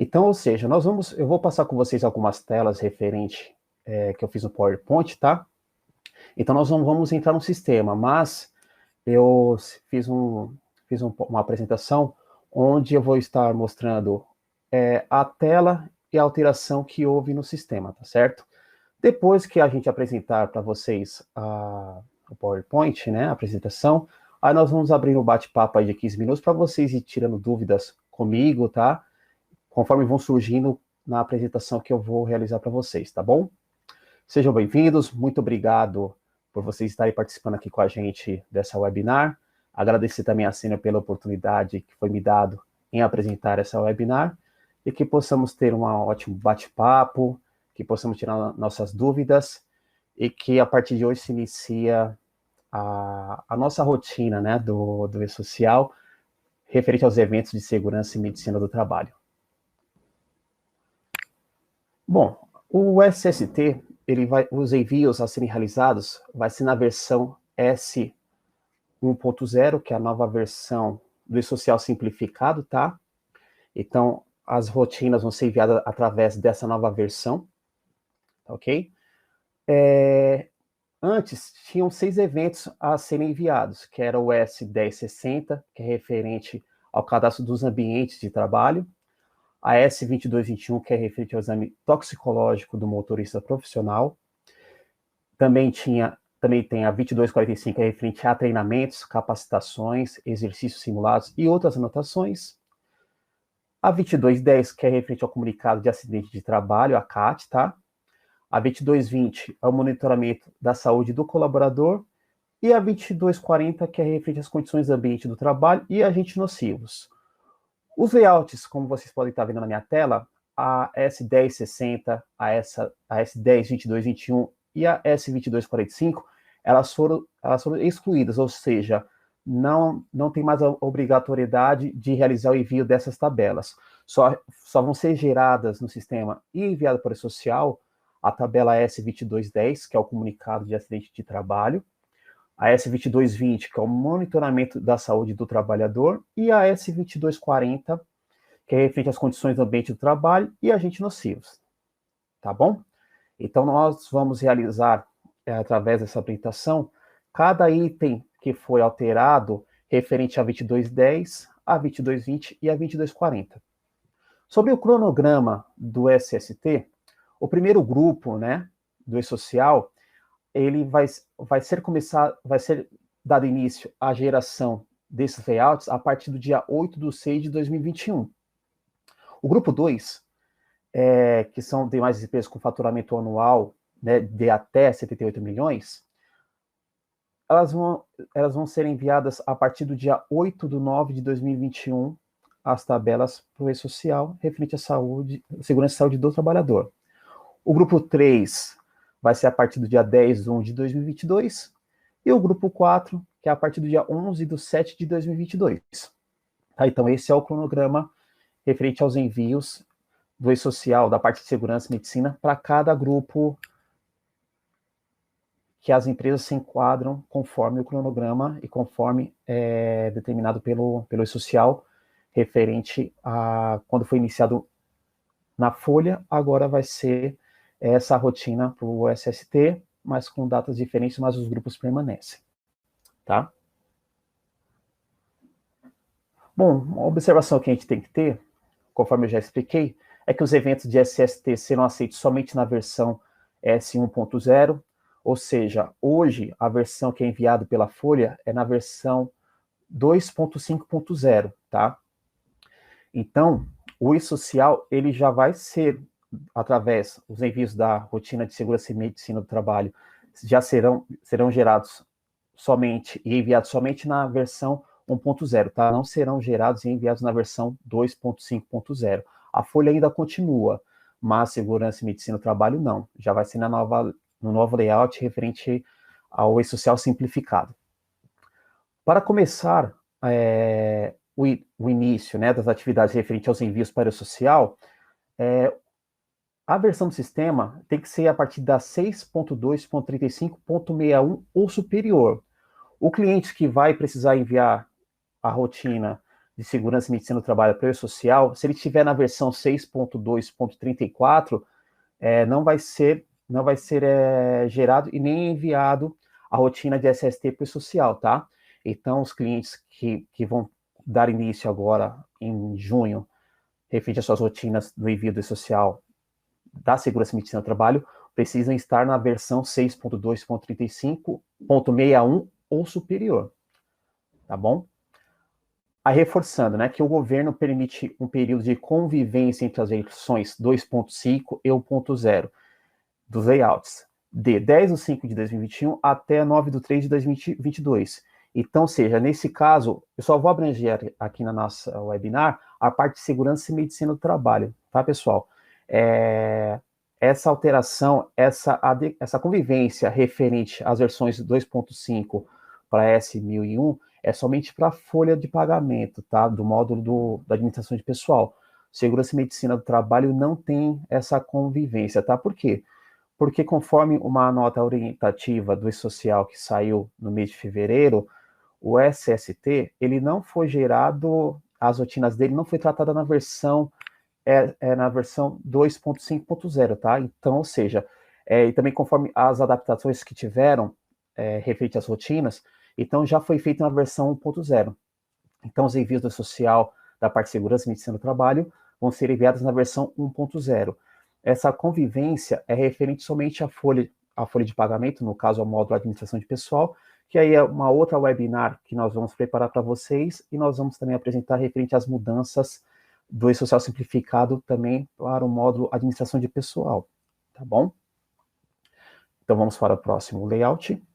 Então, ou seja, eu vou passar com vocês algumas telas referente que eu fiz no PowerPoint, tá? Então, nós não vamos entrar no sistema, mas eu uma apresentação onde eu vou estar mostrando a tela e a alteração que houve no sistema, tá certo? Depois que a gente apresentar para vocês o PowerPoint, né, a apresentação, aí nós vamos abrir um bate-papo aí de 15 minutos para vocês ir tirando dúvidas comigo, tá? Conforme vão surgindo na apresentação que eu vou realizar para vocês, tá bom? Sejam bem-vindos, muito obrigado por vocês estarem participando aqui com a gente dessa webinar. Agradecer também a Sênia pela oportunidade que foi me dado em apresentar essa webinar e que possamos ter um ótimo bate-papo, que possamos tirar nossas dúvidas e que a partir de hoje se inicia a nossa rotina, né, do E-Social referente aos eventos de segurança e medicina do trabalho. Bom, o SST, os envios a serem realizados vai ser na versão S1.0, que é a nova versão do E-Social simplificado, tá? Então, as rotinas vão ser enviadas através dessa nova versão, ok? Antes, tinham 6 eventos a serem enviados, que era o S1060, que é referente ao cadastro dos ambientes de trabalho, a S2221, que é referente ao exame toxicológico do motorista profissional. Também tem a 2245, que é referente a treinamentos, capacitações, exercícios simulados e outras anotações. A 2210, que é referente ao comunicado de acidente de trabalho, a CAT, tá? A 2220 é o monitoramento da saúde do colaborador. E a 2240, que é referente às condições do ambiente do trabalho e agentes nocivos. Os layouts, como vocês podem estar vendo na minha tela, a S1060, a S102221 e a S2245, elas foram excluídas, ou seja, não tem mais a obrigatoriedade de realizar o envio dessas tabelas. Só vão ser geradas no sistema e enviadas para o social a tabela S2210, que é o comunicado de acidente de trabalho, a S2220, que é o monitoramento da saúde do trabalhador, e a S2240, que é referente às condições do ambiente do trabalho e agentes nocivos. Tá bom? Então, nós vamos realizar, através dessa apresentação, cada item que foi alterado referente a 2210, a 2220 e a 2240. Sobre o cronograma do SST, o primeiro grupo, né, do E-Social, ele vai ser dado início à geração desses layouts a partir do dia 8/6/2021. O grupo 2, que são demais empresas com faturamento anual, né, de até 78 milhões, elas vão ser enviadas a partir do dia 8/9/2021 as tabelas para o E-Social referente à saúde, segurança e saúde do trabalhador. O grupo 3 vai ser a partir do dia 10/1/2022, e o grupo 4, que é a partir do dia 11/7/2022. Tá, então, esse é o cronograma referente aos envios do E-Social, da parte de segurança e medicina, para cada grupo que as empresas se enquadram conforme o cronograma e conforme determinado pelo E-Social, referente a quando foi iniciado na folha, agora vai ser essa rotina para o SST, mas com datas diferentes, mas os grupos permanecem, tá? Bom, uma observação que a gente tem que ter, conforme eu já expliquei, é que os eventos de SST serão aceitos somente na versão S1.0, ou seja, hoje a versão que é enviada pela Folha é na versão 2.5.0, tá? Então, o E-Social, ele já vai ser, através dos envios da rotina de segurança e medicina do trabalho, já serão gerados somente e enviados somente na versão 1.0, tá? Não serão gerados e enviados na versão 2.5.0. A folha ainda continua, mas segurança e medicina do trabalho não. Já vai ser no novo layout referente ao E-Social simplificado. Para começar o início, né, das atividades referentes aos envios para o E-Social, a versão do sistema tem que ser a partir da 6.2.35.61 ou superior. O cliente que vai precisar enviar a rotina de Segurança e Medicina do Trabalho para o social, se ele estiver na versão 6.2.34, não vai ser gerado e nem enviado a rotina de SST para o social, tá? Então, os clientes que vão dar início agora em junho, referente às suas rotinas do envio do social da Segurança e Medicina do Trabalho, precisam estar na versão 6.2.35.61 ou superior, tá bom? Aí, reforçando, né, que o governo permite um período de convivência entre as versões 2.5 e 1.0 dos layouts, de 10/5 de 2021 até 9/3 de 2022. Então, seja, nesse caso, eu só vou abranger aqui na nossa webinar a parte de segurança e medicina do trabalho, tá, pessoal? Essa alteração, essa convivência referente às versões 2.5 para S1001 é somente para a folha de pagamento, tá? Do módulo da administração de pessoal. Segurança e medicina do trabalho não tem essa convivência, tá? Por quê? Porque conforme uma nota orientativa do E-Social que saiu no mês de fevereiro, o SST, ele não foi gerado, as rotinas dele não foi tratada na versão na versão 2.5.0, tá? Então, ou seja, e também conforme as adaptações que tiveram referente às rotinas, então já foi feito na versão 1.0. Então, os envios do social da parte de segurança e medicina do trabalho vão ser enviados na versão 1.0. Essa convivência é referente somente à folha de pagamento, no caso, ao módulo administração de pessoal, que aí é uma outra webinar que nós vamos preparar para vocês e nós vamos também apresentar referente às mudanças do E-Social simplificado também para o módulo administração de pessoal, tá bom? Então vamos para o próximo layout.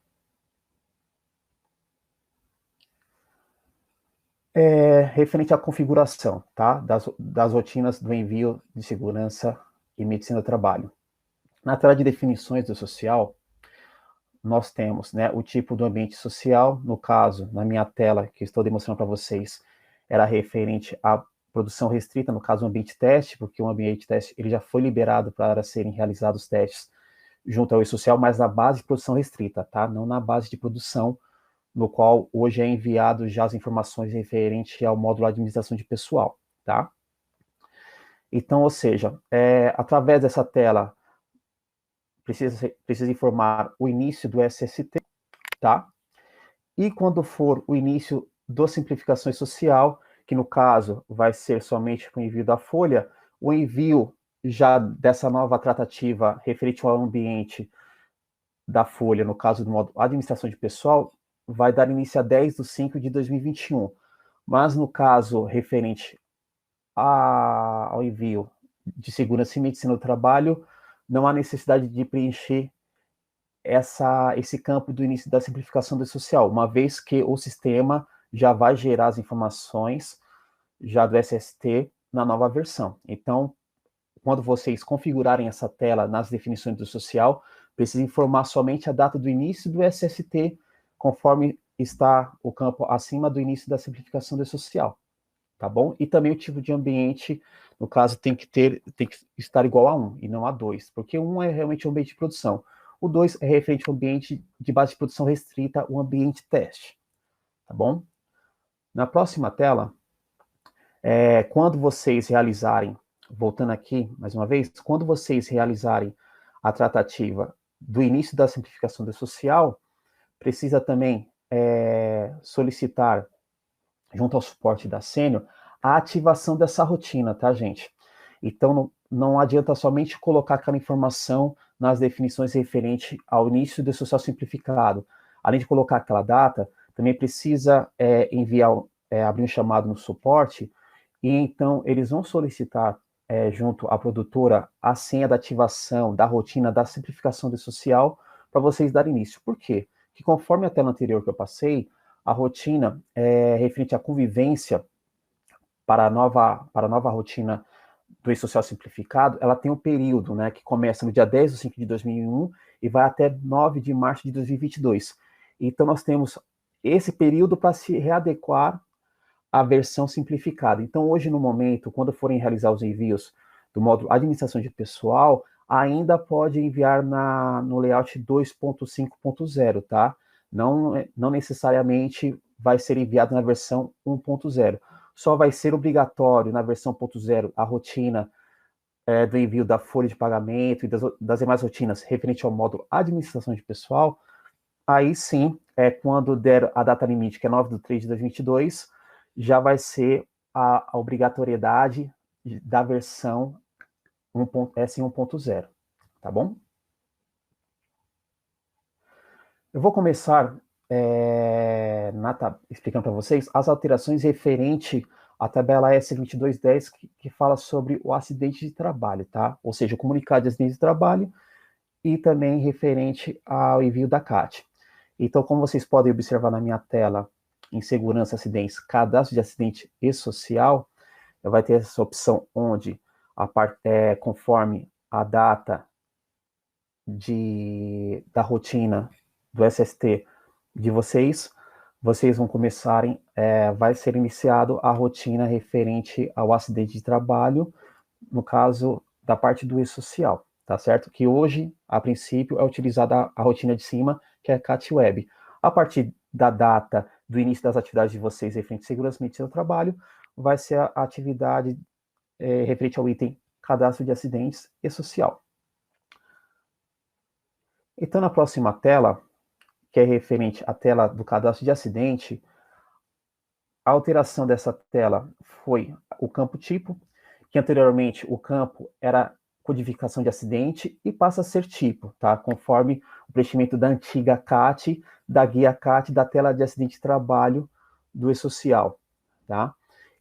Referente à configuração, tá? Das rotinas do envio de segurança e medicina do trabalho. Na tela de definições do social, nós temos, né, o tipo do ambiente social, no caso, na minha tela, que estou demonstrando para vocês, era referente à produção restrita, no caso, o ambiente teste, porque o ambiente teste ele já foi liberado para serem realizados testes junto ao E-Social, mas na base de produção restrita, tá? Não na base de produção, no qual hoje é enviado já as informações referentes ao módulo administração de pessoal, tá? Então, ou seja, através dessa tela, precisa informar o início do SST, tá? E quando for o início da simplificação social, que no caso vai ser somente com o envio da folha, o envio já dessa nova tratativa referente ao ambiente da folha, no caso do módulo administração de pessoal, vai dar início a 10/5 de 2021. Mas no caso referente ao envio de segurança e medicina do trabalho, não há necessidade de preencher esse campo do início da simplificação do social, uma vez que o sistema já vai gerar as informações já do SST na nova versão. Então, quando vocês configurarem essa tela nas definições do social, precisa informar somente a data do início do SST, conforme está o campo acima do início da simplificação do social, tá bom? E também o tipo de ambiente, no caso, tem que estar igual a 1 e não a 2, porque 1 é realmente um ambiente de produção. O 2 é referente ao ambiente de base de produção restrita, o ambiente teste, tá bom? Na próxima tela, quando vocês realizarem, voltando aqui mais uma vez, quando vocês realizarem a tratativa do início da simplificação do social, precisa também solicitar, junto ao suporte da Sênior, a ativação dessa rotina, tá, gente? Então, não adianta somente colocar aquela informação nas definições referente ao início do social simplificado. Além de colocar aquela data, também precisa abrir um chamado no suporte, e então eles vão solicitar junto à produtora a senha da ativação da rotina da simplificação do social para vocês darem início. Por quê? Porque conforme a tela anterior que eu passei, a rotina referente à convivência para a nova rotina do E-Social simplificado, ela tem um período, né, que começa no dia 10/5 de 2001 e vai até 9 de março de 2022. Então, nós temos esse período para se readequar à versão simplificada. Então, hoje, no momento, quando forem realizar os envios do módulo administração de pessoal, ainda pode enviar no layout 2.5.0, tá? Não necessariamente vai ser enviado na versão 1.0. só vai ser obrigatório na versão 0.0 a rotina do envio da folha de pagamento e das demais rotinas referente ao módulo administração de pessoal. Aí sim, quando der a data limite, que é 9/3/2022, já vai ser a obrigatoriedade da versão S 1.0, tá bom? Eu vou começar explicando para vocês as alterações referente à tabela S2210, que fala sobre o acidente de trabalho, tá? Ou seja, o comunicado de acidente de trabalho e também referente ao envio da CAT. Então, como vocês podem observar na minha tela, em segurança, acidentes, cadastro de acidente e social, vai ter essa opção onde, conforme a data da rotina do SST de vocês vão começarem, vai ser iniciado a rotina referente ao acidente de trabalho, no caso da parte do e-social, tá certo? Que hoje, a princípio, é utilizada a rotina de cima, que é a CAT Web. A partir da data do início das atividades de vocês referente à segurança e medicina do trabalho, vai ser a atividade referente ao item cadastro de acidentes e social. Então, na próxima tela, que é referente à tela do cadastro de acidente, a alteração dessa tela foi o campo tipo, que anteriormente o campo era codificação de acidente e passa a ser tipo, tá? Conforme o preenchimento da antiga CAT, da guia CAT, da tela de acidente de trabalho do e-social, tá?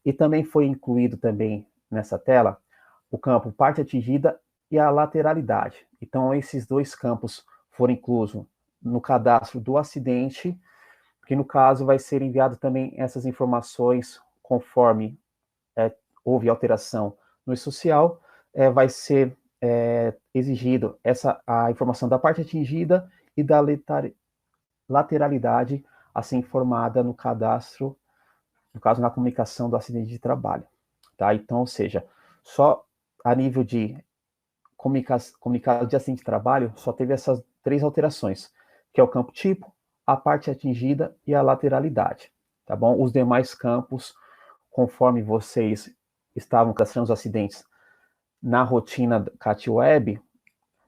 E também foi incluído também nessa tela o campo parte atingida e a lateralidade. Então, esses dois campos foram inclusos no cadastro do acidente, que no caso vai ser enviado também essas informações conforme houve alteração no e-social, vai ser exigido a informação da parte atingida e da lateralidade a ser informada no cadastro, no caso, na comunicação do acidente de trabalho. Tá? Então, ou seja, só a nível de comunicado de acidente de trabalho, só teve essas 3 alterações, que é o campo tipo, a parte atingida e a lateralidade, tá bom? Os demais campos, conforme vocês estavam cadastrando os acidentes na rotina CAT Web,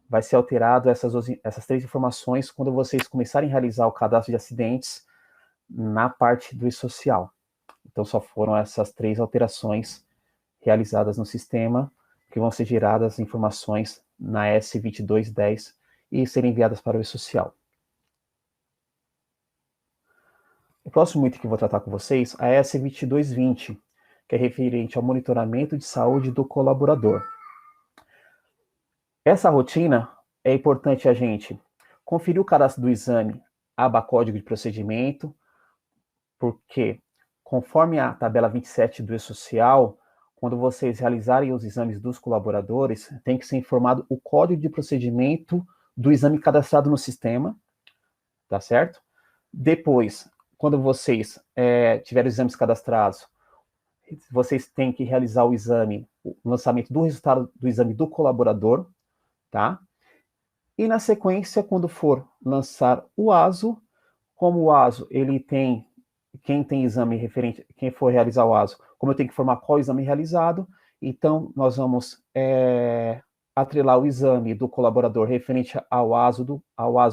vai ser alterado essas 3 informações quando vocês começarem a realizar o cadastro de acidentes na parte do e-social. Então, só foram essas 3 alterações realizadas no sistema, que vão ser geradas informações na S2210 e serem enviadas para o e-social. O próximo item que eu vou tratar com vocês é a S2220, que é referente ao monitoramento de saúde do colaborador. Essa rotina é importante a gente conferir o cadastro do exame, aba código de procedimento, porque conforme a tabela 27 do e-social, quando vocês realizarem os exames dos colaboradores, tem que ser informado o código de procedimento do exame cadastrado no sistema, tá certo? Depois, quando vocês tiverem os exames cadastrados, vocês têm que realizar o exame, o lançamento do resultado do exame do colaborador, tá? E na sequência, quando for lançar o ASO, como o ASO, ele tem, quem tem exame referente, quem for realizar o ASO, como eu tenho que informar qual exame realizado, então nós vamos atrelar o exame do colaborador referente ao ASO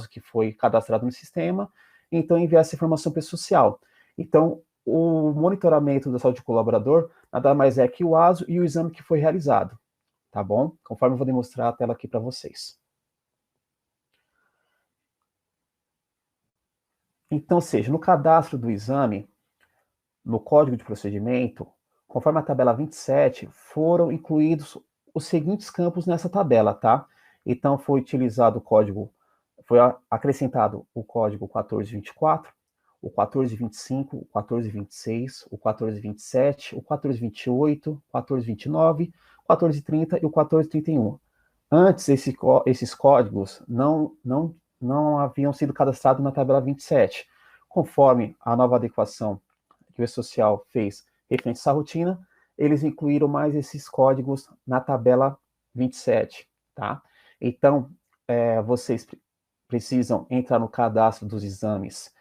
que foi cadastrado no sistema, então enviar essa informação para o social. Então, o monitoramento da saúde do colaborador nada mais é que o ASO e o exame que foi realizado, tá bom? Conforme eu vou demonstrar a tela aqui para vocês. Então, ou seja, no cadastro do exame, no código de procedimento, conforme a tabela 27, foram incluídos os seguintes campos nessa tabela, tá? Então, foi utilizado o código, foi acrescentado o código 1424, o 1425, o 1426, o 1427, o 1428, o 1429, o 1430 e o 1431. Antes, esses códigos não haviam sido cadastrados na tabela 27. Conforme a nova adequação que o E-Social fez referente a essa rotina, eles incluíram mais esses códigos na tabela 27, tá? Então, vocês precisam entrar no cadastro dos exames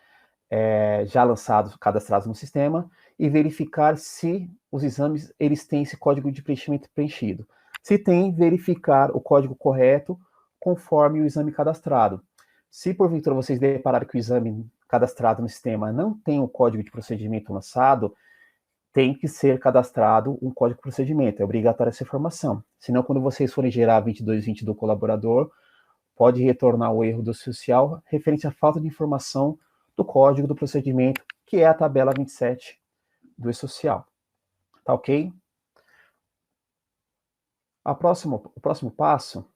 já lançados, cadastrados no sistema, e verificar se os exames eles têm esse código de preenchimento preenchido. Se tem, verificar o código correto conforme o exame cadastrado. Se porventura vocês depararem que o exame cadastrado no sistema não tem o código de procedimento lançado, tem que ser cadastrado um código de procedimento, é obrigatória essa informação. Senão, quando vocês forem gerar 2220 do colaborador, pode retornar o erro do social referente à falta de informação do código do procedimento, que é a tabela 27 do e-social. Tá ok? O próximo passo,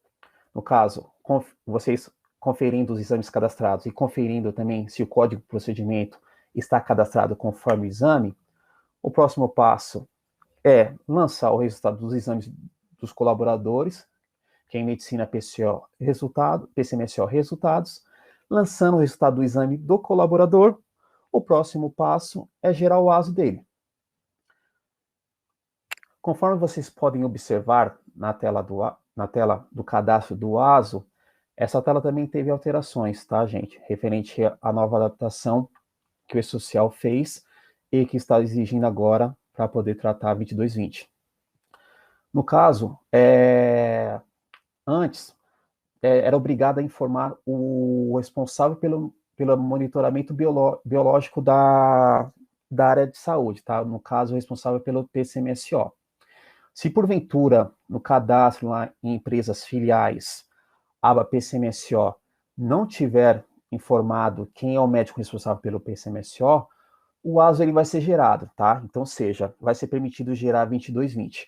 no caso, vocês conferindo os exames cadastrados e conferindo também se o código do procedimento está cadastrado conforme o exame, o próximo passo é lançar o resultado dos exames dos colaboradores, que é em medicina PCO, PCMSO resultados, lançando o resultado do exame do colaborador. O próximo passo é gerar o ASO dele. Conforme vocês podem observar na tela do cadastro do ASO, essa tela também teve alterações, tá, gente? Referente à nova adaptação que o e-social fez e que está exigindo agora para poder tratar 2220. No caso, antes, era obrigado a informar o responsável pelo monitoramento biológico da área de saúde, tá? No caso, o responsável pelo PCMSO. Se porventura, no cadastro lá em empresas filiais, a aba PCMSO não tiver informado quem é o médico responsável pelo PCMSO, o ASO ele vai ser gerado, tá? Então, seja, vai ser permitido gerar 2220.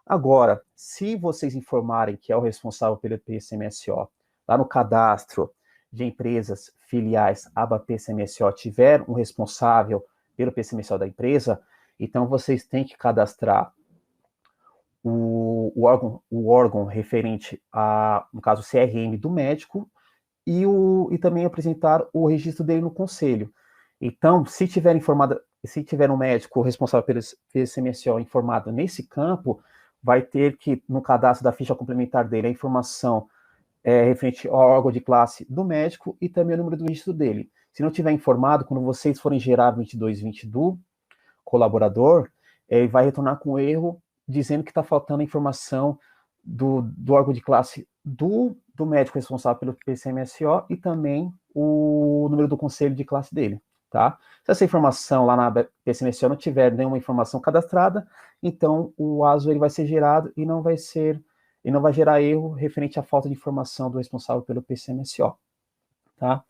Agora, se vocês informarem que é o responsável pelo PCMSO, lá no cadastro de empresas filiais, aba PCMSO, tiver um responsável pelo PCMSO da empresa, então vocês têm que cadastrar o órgão referente a, no caso, o CRM do médico e também apresentar o registro dele no conselho. Então, se tiver um médico responsável pelo PCMSO informado nesse campo, vai ter que, no cadastro da ficha complementar dele, a informação referente ao órgão de classe do médico e também o número do registro dele. Se não tiver informado, quando vocês forem gerar 2220 do colaborador, ele vai retornar com erro dizendo que está faltando a informação do órgão de classe do médico responsável pelo PCMSO e também o número do conselho de classe dele, tá? Se essa informação lá na PCMSO não tiver nenhuma informação cadastrada, então o ASO ele vai ser gerado e não vai gerar erro referente à falta de informação do responsável pelo PCMSO, tá?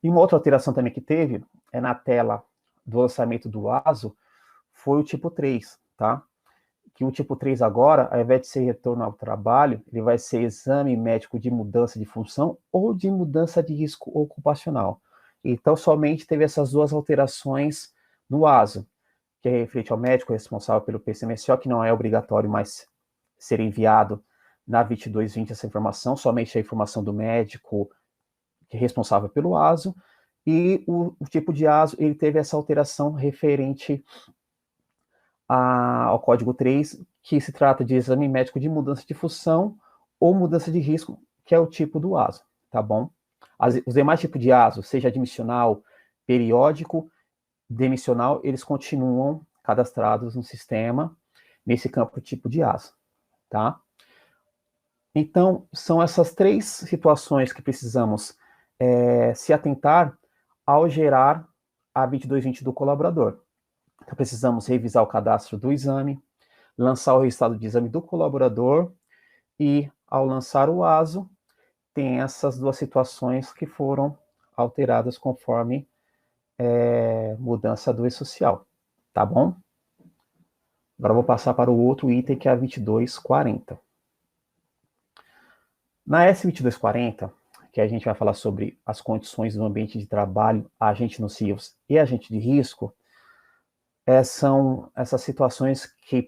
E uma outra alteração também que teve é na tela do lançamento do ASO foi o tipo 3, tá? Que o tipo 3 agora, ao invés de ser retorno ao trabalho, ele vai ser exame médico de mudança de função ou de mudança de risco ocupacional. Então, somente teve essas duas alterações no ASO, que é referente ao médico responsável pelo PCMSO, que não é obrigatório mais ser enviado na 2220 essa informação, somente a informação do médico que é responsável pelo ASO, e o tipo de ASO, ele teve essa alteração referente ao código 3, que se trata de exame médico de mudança de função ou mudança de risco, que é o tipo do ASO, tá bom? Os demais tipos de ASO, seja admissional, periódico, demissional, eles continuam cadastrados no sistema, nesse campo tipo de ASO, tá? Então, são essas três situações que precisamos se atentar ao gerar a 2220 do colaborador. Então, precisamos revisar o cadastro do exame, lançar o resultado de exame do colaborador e, ao lançar o ASO, tem essas duas situações que foram alteradas conforme mudança do e-social, tá bom? Agora eu vou passar para o outro item, que é a 2240. Na S2240, que a gente vai falar sobre as condições do ambiente de trabalho, agentes nocivos e agente de risco, são essas situações que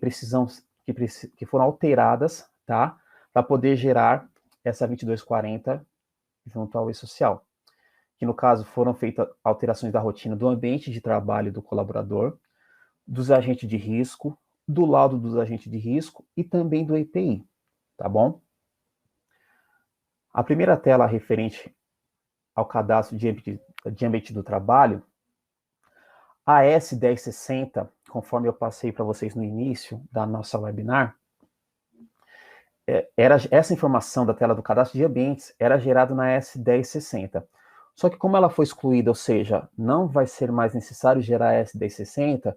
foram alteradas, tá? Para poder gerar essa 2240 junto ao e-social. Que, no caso, foram feitas alterações da rotina do ambiente de trabalho do colaborador, dos agentes de risco, do laudo dos agentes de risco e também do EPI, tá bom? A primeira tela referente ao cadastro de ambiente do trabalho, A S1060, conforme eu passei para vocês no início da nossa webinar, essa informação da tela do cadastro de ambientes era gerada na S1060. Só que como ela foi excluída, ou seja, não vai ser mais necessário gerar a S1060,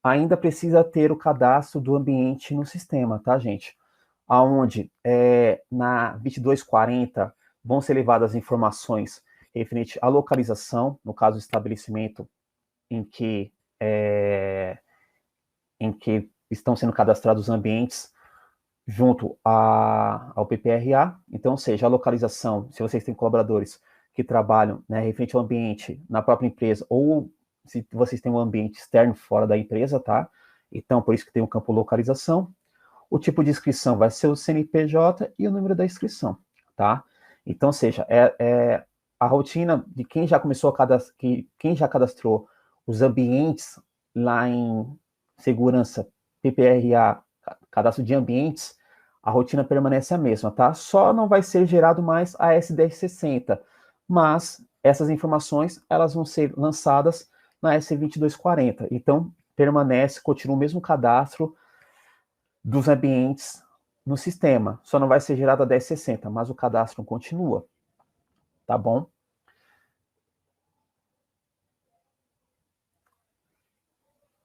ainda precisa ter o cadastro do ambiente no sistema, tá, gente? Aonde na 2240 vão ser levadas informações referente à localização, no caso, o estabelecimento em que estão sendo cadastrados os ambientes junto ao PPRA. Então, seja a localização, se vocês têm colaboradores que trabalham, né, referente ao ambiente na própria empresa, ou se vocês têm um ambiente externo fora da empresa, tá? Então, por isso que tem o campo localização. O tipo de inscrição vai ser o CNPJ e o número da inscrição, tá? Então, seja, a rotina de quem já começou quem já cadastrou os ambientes lá em segurança, PPRA, cadastro de ambientes, a rotina permanece a mesma, tá? Só não vai ser gerado mais a S1060, mas essas informações, elas vão ser lançadas na S2240. Então, continua o mesmo cadastro dos ambientes no sistema. Só não vai ser gerado a 1060, mas o cadastro continua. Tá bom?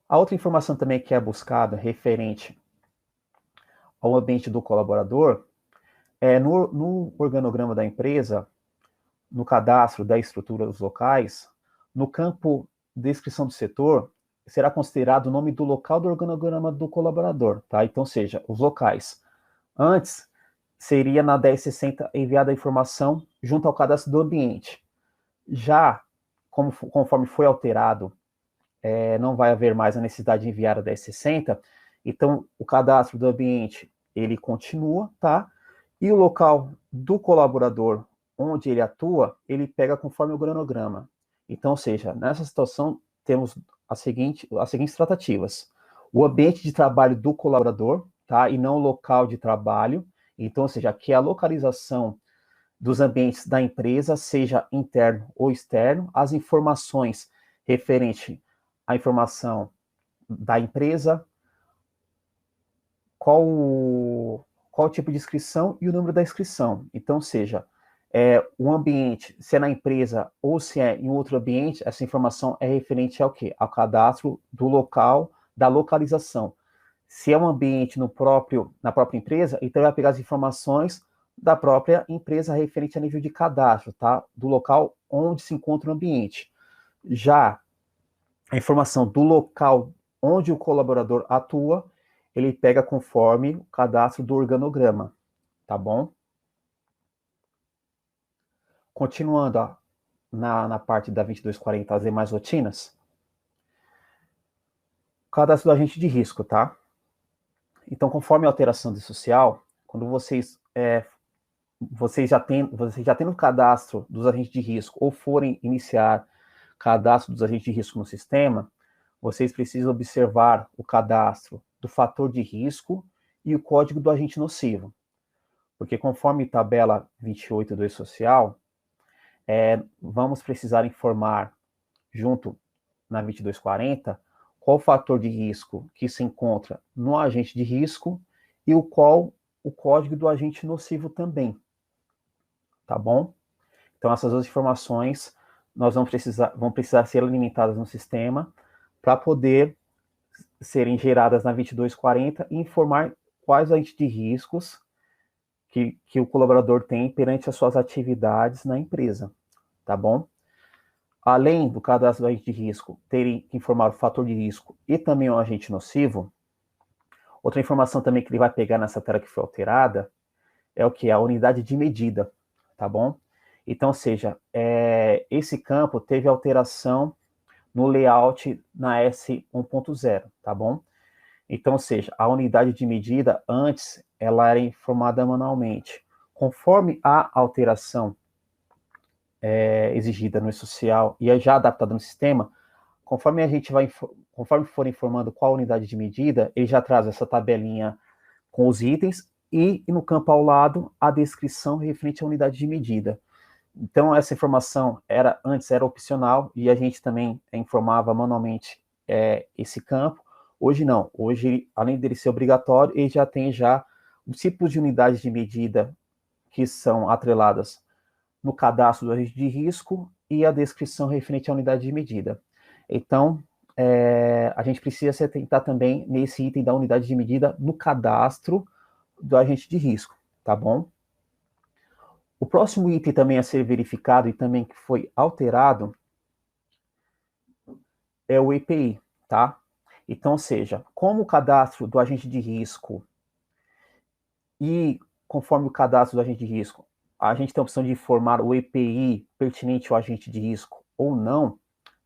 A outra informação também que é buscada referente ao ambiente do colaborador é no organograma da empresa, no cadastro da estrutura dos locais, no campo descrição do setor, será considerado o nome do local do organograma do colaborador, tá? Então, seja, os locais. Antes, seria na 1060 enviada a informação junto ao cadastro do ambiente. Já, conforme foi alterado, não vai haver mais a necessidade de enviar a 1060, então o cadastro do ambiente, ele continua, tá? E o local do colaborador, onde ele atua, ele pega conforme o cronograma. Então, ou seja, nessa situação, temos as seguintes tratativas. O ambiente de trabalho do colaborador, tá? E não o local de trabalho. Então, ou seja, aqui é a localização dos ambientes da empresa, seja interno ou externo, as informações referente à informação da empresa, qual o tipo de inscrição e o número da inscrição. Então, seja, o ambiente, se é na empresa ou se é em outro ambiente, essa informação é referente ao quê? Ao cadastro do local, da localização. Se é um ambiente na própria empresa, então vai pegar as informações da própria empresa referente a nível de cadastro, tá? Do local onde se encontra o ambiente. Já a informação do local onde o colaborador atua, ele pega conforme o cadastro do organograma, tá bom? Continuando ó, na parte da 2240, as demais rotinas, cadastro do agente de risco, tá? Então, conforme a alteração de social, quando vocês já têm o cadastro dos agentes de risco ou forem iniciar cadastro dos agentes de risco no sistema, vocês precisam observar o cadastro do fator de risco e o código do agente nocivo. Porque conforme tabela 28 do E-Social, vamos precisar informar, junto na 2240, qual o fator de risco que se encontra no agente de risco e o código do agente nocivo também. Tá bom? Então, essas duas informações vão precisar ser alimentadas no sistema para poder serem geradas na 2240 e informar quais agentes de riscos que o colaborador tem perante as suas atividades na empresa, tá bom? Além do cadastro do agente de risco, terem que informar o fator de risco e também o agente nocivo, outra informação também que ele vai pegar nessa tela que foi alterada é o que? A unidade de medida, tá bom? Então, ou seja, esse campo teve alteração no layout na S1.0, tá bom? Então, ou seja, a unidade de medida, antes, ela era informada manualmente. Conforme a alteração exigida no E-Social e é já adaptada no sistema, conforme for informando qual a unidade de medida, ele já traz essa tabelinha com os itens e no campo ao lado, a descrição referente à unidade de medida. Então, essa informação antes era opcional e a gente também informava manualmente esse campo. Hoje não. Hoje, além dele ser obrigatório, ele já tem os tipos de unidades de medida que são atreladas no cadastro do agente de risco e a descrição referente à unidade de medida. Então, a gente precisa se atentar também nesse item da unidade de medida no cadastro do agente de risco, tá bom? O próximo item também a ser verificado e também que foi alterado é o EPI, tá? Então, ou seja, como o cadastro do agente de risco e conforme o cadastro do agente de risco, a gente tem a opção de informar o EPI pertinente ao agente de risco ou não,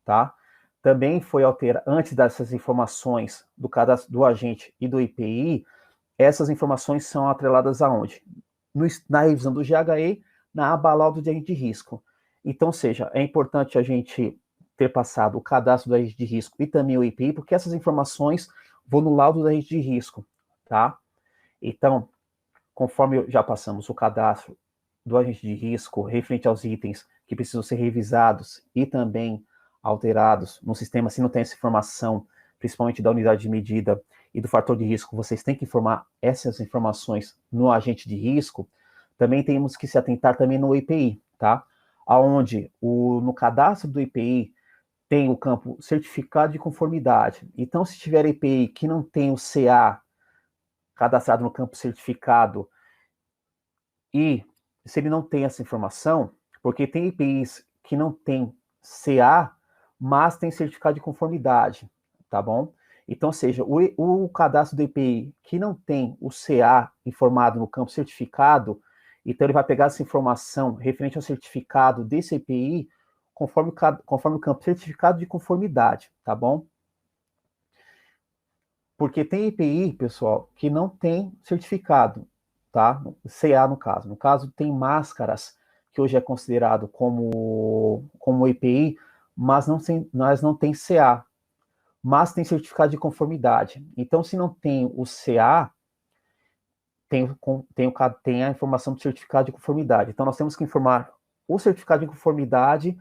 tá? Também foi alterado, antes dessas informações do cadastro do agente e do EPI, essas informações são atreladas aonde? Na revisão do GHE, na aba laudo de agente de risco. Então, ou seja, é importante a gente ter passado o cadastro do agente de risco e também o EPI, porque essas informações vão no laudo do agente de risco, tá? Então, conforme já passamos o cadastro do agente de risco referente aos itens que precisam ser revisados e também alterados no sistema, se não tem essa informação, principalmente da unidade de medida e do fator de risco, vocês têm que informar essas informações no agente de risco. Também temos que se atentar também no EPI, tá? Aonde no cadastro do EPI tem o campo certificado de conformidade. Então, se tiver EPI que não tem o CA cadastrado no campo certificado e se ele não tem essa informação, porque tem EPIs que não tem CA, mas tem certificado de conformidade, tá bom? Então, ou seja, o cadastro do EPI que não tem o CA informado no campo certificado, então ele vai pegar essa informação referente ao certificado desse EPI conforme o campo certificado de conformidade, tá bom? Porque tem EPI, pessoal, que não tem certificado, tá? CA no caso. No caso, tem máscaras, que hoje é considerado como EPI, mas não tem CA, mas tem certificado de conformidade. Então, se não tem o CA, tem a informação do certificado de conformidade. Então, nós temos que informar o certificado de conformidade,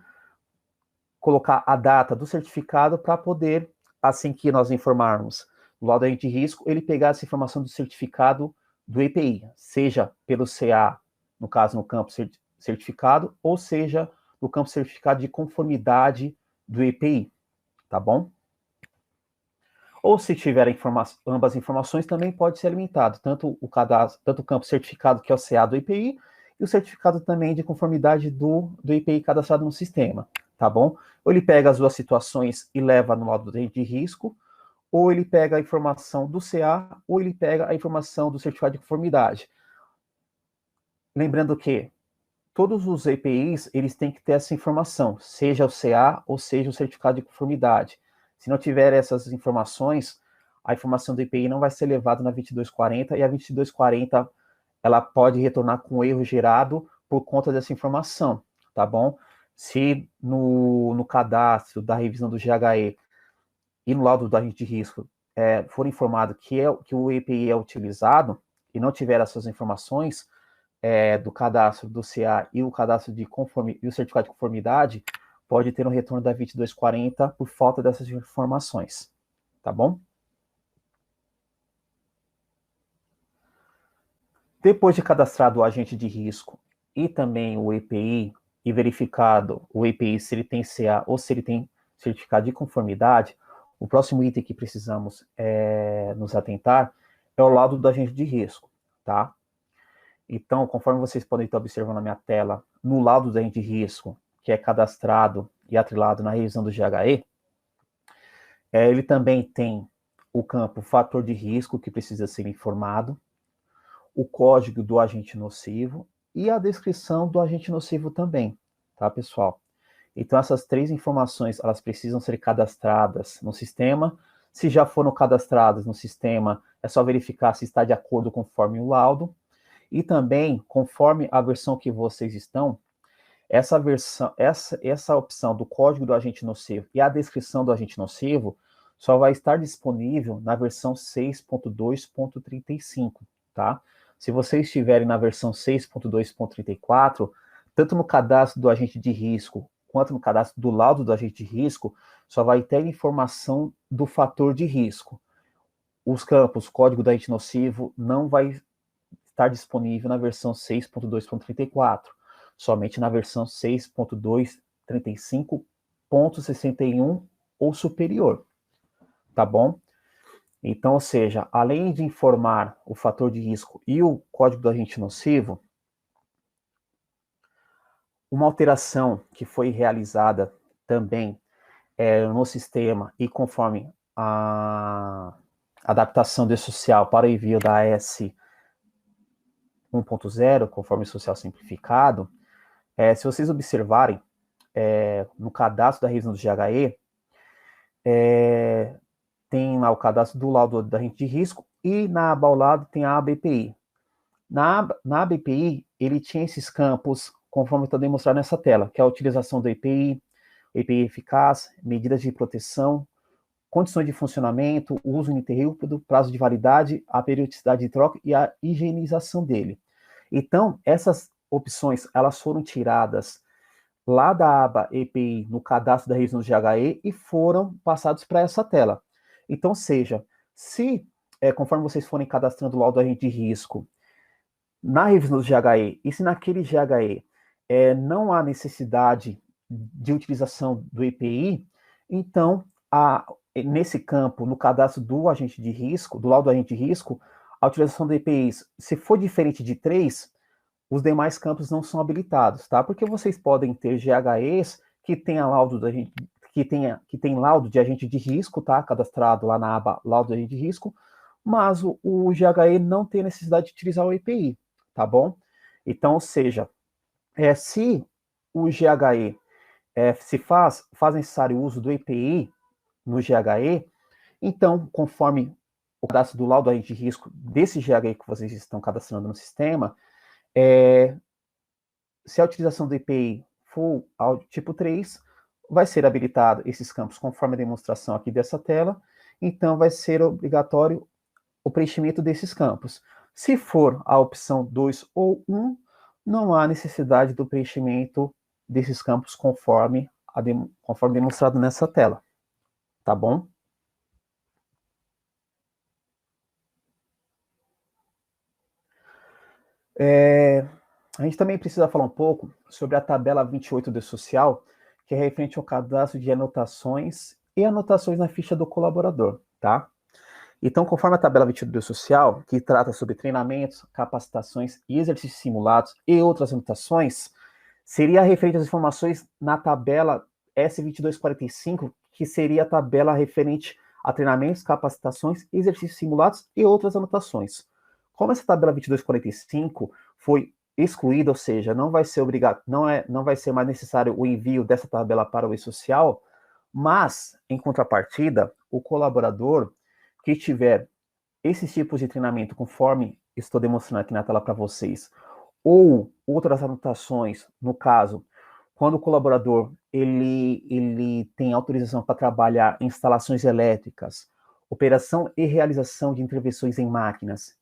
colocar a data do certificado para poder, assim que nós informarmos o laudo de risco, ele pegar essa informação do certificado do EPI, seja pelo CA, no caso no campo certificado, ou seja no campo certificado de conformidade do EPI, tá bom? Ou se tiver ambas informações, também pode ser alimentado, tanto o campo certificado, que é o CA do EPI, e o certificado também de conformidade do EPI cadastrado no sistema, tá bom? Ou ele pega as duas situações e leva no laudo de risco, ou ele pega a informação do CA, ou ele pega a informação do certificado de conformidade. Lembrando que todos os EPIs, eles têm que ter essa informação, seja o CA ou seja o certificado de conformidade. Se não tiver essas informações, a informação do EPI não vai ser levada na 2240 e a 2240 ela pode retornar com erro gerado por conta dessa informação, tá bom? Se no cadastro da revisão do GHE e no laudo do agente de risco for informado que o EPI é utilizado e não tiver essas informações do cadastro do CA e o cadastro e o certificado de conformidade, pode ter um retorno da 2240 por falta dessas informações, tá bom? Depois de cadastrado o agente de risco e também o EPI, e verificado o EPI se ele tem CA ou se ele tem certificado de conformidade, o próximo item que precisamos nos atentar é o laudo do agente de risco, tá? Então, conforme vocês podem estar observando na minha tela, no laudo do agente de risco, que é cadastrado e atrelado na revisão do GHE, ele também tem o campo fator de risco, que precisa ser informado, o código do agente nocivo e a descrição do agente nocivo também, tá, pessoal? Então, essas três informações, elas precisam ser cadastradas no sistema. Se já foram cadastradas no sistema, é só verificar se está de acordo conforme o laudo. E também, conforme a versão que vocês estão, essa opção do código do agente nocivo e a descrição do agente nocivo só vai estar disponível na versão 6.2.35, tá? Se vocês estiverem na versão 6.2.34, tanto no cadastro do agente de risco, quanto no cadastro do laudo do agente de risco, só vai ter informação do fator de risco. Os campos código do agente nocivo não vai estar disponível na versão 6.2.34, somente na versão 6.2.35.61 ou superior, tá bom? Então, ou seja, além de informar o fator de risco e o código do agente nocivo, uma alteração que foi realizada também no sistema e conforme a adaptação do social para o envio da AS 1.0, conforme social simplificado, se vocês observarem, no cadastro da revisão do GHE, tem lá o cadastro do laudo da agente de risco e na aba ao lado tem a ABPI. Na ABPI, ele tinha esses campos, conforme está demonstrado nessa tela, que é a utilização do EPI, EPI eficaz, medidas de proteção, condições de funcionamento, uso ininterrupto, prazo de validade, a periodicidade de troca e a higienização dele. Então, essas opções, elas foram tiradas lá da aba EPI no cadastro da revisão do GHE e foram passados para essa tela. Então, seja, se, conforme vocês forem cadastrando o laudo do agente de risco na revisão do GHE, e se naquele GHE não há necessidade de utilização do EPI, então, nesse campo, no cadastro do agente de risco, do laudo do agente de risco, a utilização do EPIs, se for diferente de 3, os demais campos não são habilitados, tá? Porque vocês podem ter GHEs que tenha laudo da gente, que tem laudo de agente de risco, tá? Cadastrado lá na aba laudo de agente de risco, mas o GHE não tem necessidade de utilizar o EPI, tá bom? Então, ou seja, se o GHE se faz necessário o uso do EPI no GHE, então, conforme o cadastro do laudo do agente de risco desse GHE que vocês estão cadastrando no sistema, se a utilização do EPI for ao tipo 3, vai ser habilitado esses campos conforme a demonstração aqui dessa tela, então vai ser obrigatório o preenchimento desses campos. Se for a opção 2 ou 1, não há necessidade do preenchimento desses campos conforme demonstrado nessa tela, tá bom? A gente também precisa falar um pouco sobre a tabela 28 do social, que é referente ao cadastro de anotações e anotações na ficha do colaborador, tá? Então, conforme a tabela 28 do social, que trata sobre treinamentos, capacitações e exercícios simulados e outras anotações, seria referente às informações na tabela S2245, que seria a tabela referente a treinamentos, capacitações, exercícios simulados e outras anotações. Como essa tabela 2245 foi excluída, ou seja, não vai ser não vai ser mais necessário o envio dessa tabela para o e-social, mas, em contrapartida, o colaborador que tiver esses tipos de treinamento, conforme estou demonstrando aqui na tela para vocês, ou outras anotações, no caso, quando o colaborador ele tem autorização para trabalhar em instalações elétricas, operação e realização de intervenções em máquinas,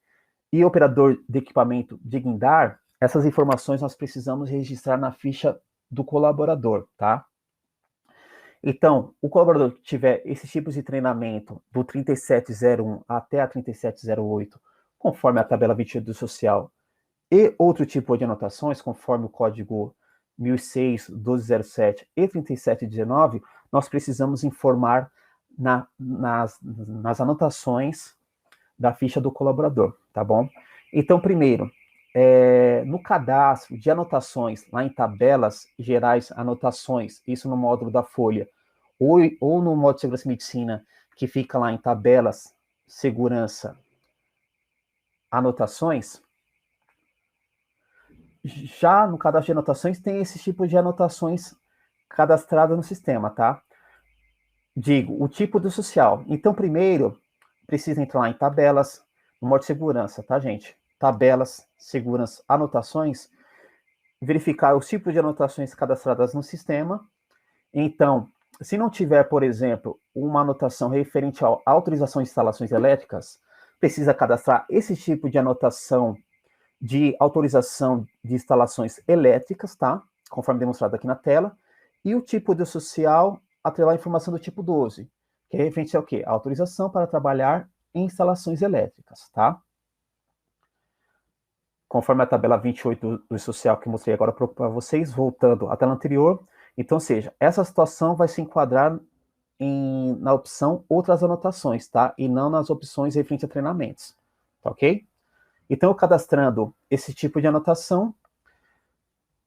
e operador de equipamento de guindar, essas informações nós precisamos registrar na ficha do colaborador, tá? Então, o colaborador que tiver esses tipos de treinamento do 3701 até a 3708, conforme a tabela 28 do social, e outro tipo de anotações, conforme o código 1006, 1207 e 3719, nós precisamos informar nas anotações da ficha do colaborador, tá bom? Então, primeiro, no cadastro de anotações, lá em tabelas gerais, anotações, isso no módulo da folha, ou no módulo de segurança e medicina, que fica lá em tabelas, segurança, anotações, já no cadastro de anotações tem esse tipo de anotações cadastradas no sistema, tá? Digo, o tipo do social. Então, primeiro, precisa entrar lá em tabelas, no modo de segurança, tá, gente? Tabelas, segurança, anotações, verificar os tipos de anotações cadastradas no sistema. Então, se não tiver, por exemplo, uma anotação referente à autorização de instalações elétricas, precisa cadastrar esse tipo de anotação de autorização de instalações elétricas, tá? Conforme demonstrado aqui na tela, e o tipo de social atrelar a informação do tipo 12, que é referente ao quê? A autorização para trabalhar em instalações elétricas, tá? Conforme a tabela 28 do social que eu mostrei agora para vocês, voltando à tela anterior, então, ou seja, essa situação vai se enquadrar na opção outras anotações, tá? E não nas opções referente a treinamentos, tá ok? Então, eu cadastrando esse tipo de anotação,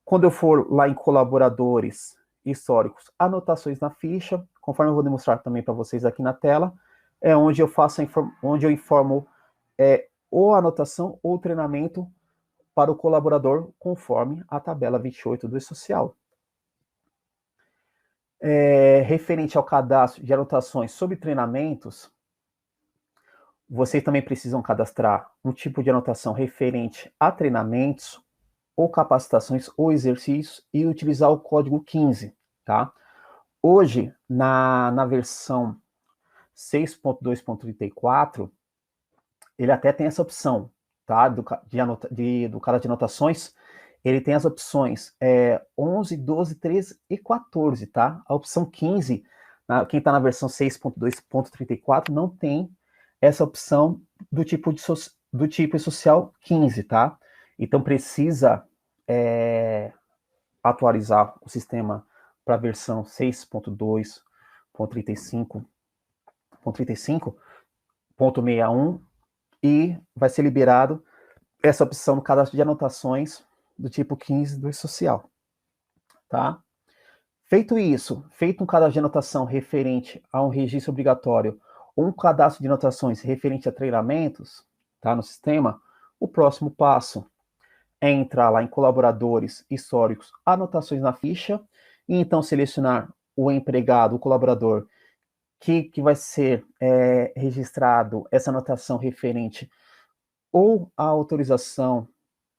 quando eu for lá em colaboradores históricos, anotações na ficha, conforme eu vou demonstrar também para vocês aqui na tela, é onde eu faço onde eu informo ou anotação ou treinamento para o colaborador, conforme a tabela 28 do E-Social. Referente ao cadastro de anotações sobre treinamentos, vocês também precisam cadastrar um tipo de anotação referente a treinamentos, ou capacitações, ou exercícios, e utilizar o código 15, tá? Hoje, na versão 6.2.34, ele até tem essa opção, tá? Do cadastro de anotações, ele tem as opções 11, 12, 13 e 14, tá? A opção 15, quem está na versão 6.2.34 não tem essa opção do tipo social 15, tá? Então precisa atualizar o sistema para a versão 6.2.35.61 e vai ser liberado essa opção no cadastro de anotações do tipo 15 do E-Social, tá? Feito isso, feito um cadastro de anotação referente a um registro obrigatório ou um cadastro de anotações referente a treinamentos, tá, no sistema, o próximo passo é entrar lá em colaboradores históricos, anotações na ficha, e então selecionar o empregado, o colaborador, que vai ser registrado essa anotação referente ou a autorização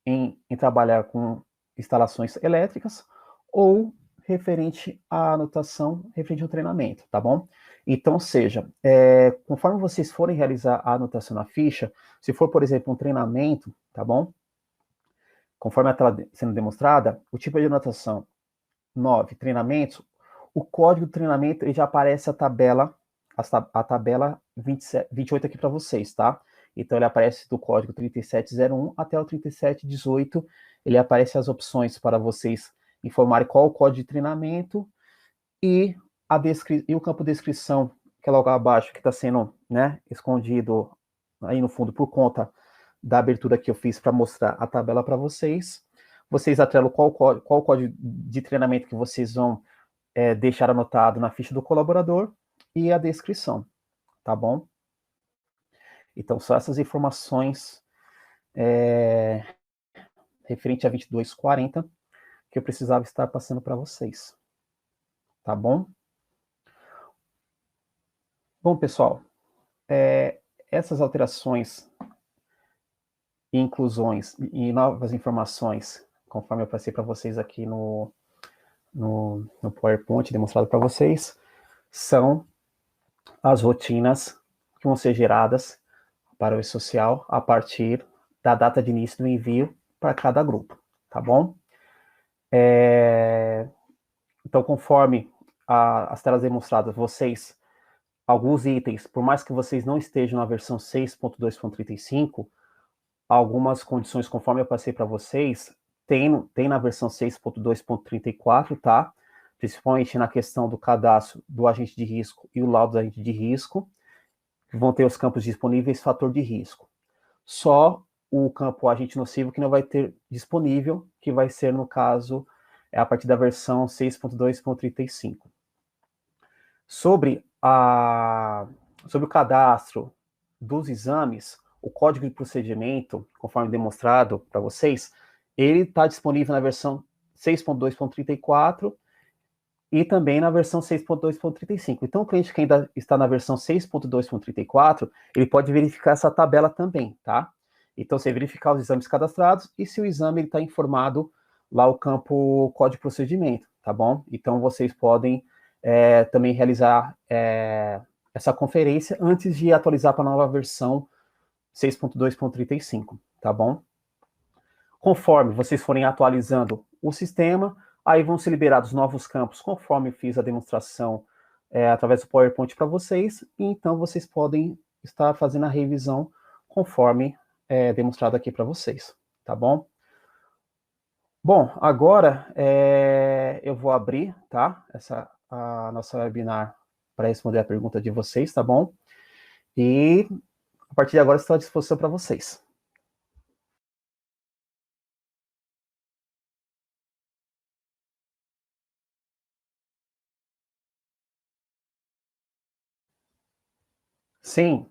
em trabalhar com instalações elétricas, ou referente à anotação referente ao treinamento, tá bom? Então, seja, conforme vocês forem realizar a anotação na ficha, se for, por exemplo, um treinamento, tá bom? Conforme a tela sendo demonstrada, o tipo de anotação 9, treinamentos, o código do treinamento ele já aparece a tabela 28 aqui para vocês, tá? Então ele aparece do código 3701 até o 3718, ele aparece as opções para vocês informarem qual o código de treinamento e, e o campo de descrição, que é logo abaixo, que está sendo, né, escondido aí no fundo por conta da abertura que eu fiz para mostrar a tabela para vocês. Vocês atrelam qual o código de treinamento que vocês vão deixar anotado na ficha do colaborador e a descrição, tá bom? Então, só essas informações referente a 2240 que eu precisava estar passando para vocês, tá bom? Bom, pessoal, essas alterações e inclusões e novas informações, conforme eu passei para vocês aqui no PowerPoint demonstrado para vocês, são as rotinas que vão ser geradas para o E-Social a partir da data de início do envio para cada grupo, tá bom? Então, conforme as telas demonstradas, vocês, alguns itens, por mais que vocês não estejam na versão 6.2.35, algumas condições, conforme eu passei para vocês, tem na versão 6.2.34, tá? Principalmente na questão do cadastro do agente de risco e o laudo do agente de risco, que vão ter os campos disponíveis, fator de risco. Só o campo agente nocivo que não vai ter disponível, que vai ser, no caso, a partir da versão 6.2.35. Sobre o cadastro dos exames, o código de procedimento, conforme demonstrado para vocês, ele está disponível na versão 6.2.34 e também na versão 6.2.35. Então, o cliente que ainda está na versão 6.2.34, ele pode verificar essa tabela também, tá? Então, você verificar os exames cadastrados e se o exame está informado lá o campo código de procedimento, tá bom? Então, vocês podem também realizar essa conferência antes de atualizar para a nova versão 6.2.35, tá bom? Conforme vocês forem atualizando o sistema, aí vão ser liberados novos campos, conforme fiz a demonstração através do PowerPoint para vocês, e então vocês podem estar fazendo a revisão conforme demonstrado aqui para vocês, tá bom? Bom, agora eu vou abrir, tá? A nossa webinar para responder a pergunta de vocês, tá bom? E a partir de agora estou à disposição para vocês. Sim,